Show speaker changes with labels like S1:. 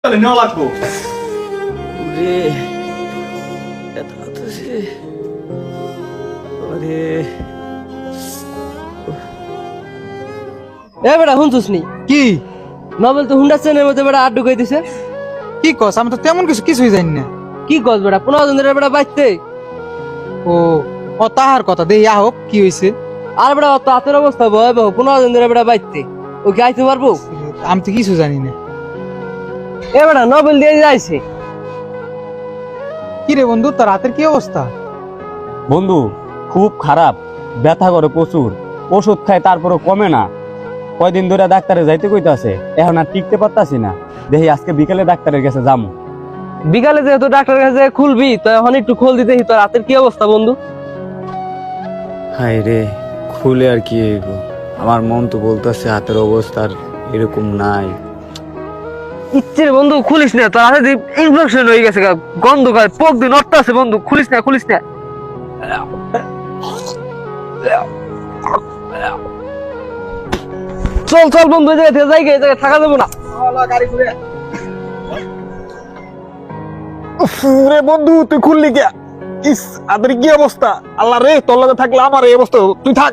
S1: তাহলে নেওয়া লাগবো।
S2: ওরে এত আছে ওরে এ বেটা শুনছস নি
S3: কি
S2: নবেল তো হুন্ডা চেনের মধ্যে বেটা আড্ডু কই দিছে
S3: কি কস? আমি তো তেমন কিছুই জানি না।
S2: কি কস বেটা 15 জন বেটা বাইতে
S3: ও ও তাহার কথা দেই আহক কি হইছে।
S2: আর বেটা অত হাতের অবস্থা ভয়াবহ 15 জন বেটা বাইতে ও কি আইতে পারবো?
S3: আমি তো কিছু জানি না।
S2: এ বেটা নবেল দিয়ে যাইছে।
S3: কি রে বন্ধু, তোর হাতের কি অবস্থা?
S4: বন্ধু খুব খারাপ, ব্যথা করে প্রচুর, ওষুধ খায় তারপরে কমে না। কয়দিন ধরে ডাক্তারে যাইতে কইতাছে, এখন আর টিকতে পারতাছি না। দেখি আজকে বিকেলে ডাক্তারের কাছে যামু।
S2: বিকালে যেহেতু ডাক্তারের কাছে খুলবি তো এখন একটু খোল দিতে তোর হাতের কি অবস্থা বন্ধু?
S5: হায় রে, খুলে আর কি হইব? আমার মন তো বলতেছে হাতের অবস্থা আর এরকম নাই।
S2: ইচ্ছে রে বন্ধু খুলিস না, তোর হাতে ইনফেকশন হয়ে গেছে গন্ধ গায়ে পোক দিয়ে নড়তে আছে বন্ধু, খুলিস না খুলিস না। চল চল বন্ধু এই জায়গায় থাকা যাবো না।
S1: রে বন্ধু তুই খুললি কে? ইস আদের কি অবস্থা! আল্লাহ রে, তোর লগে থাকলে আমার এই অবস্থা। তুই থাক।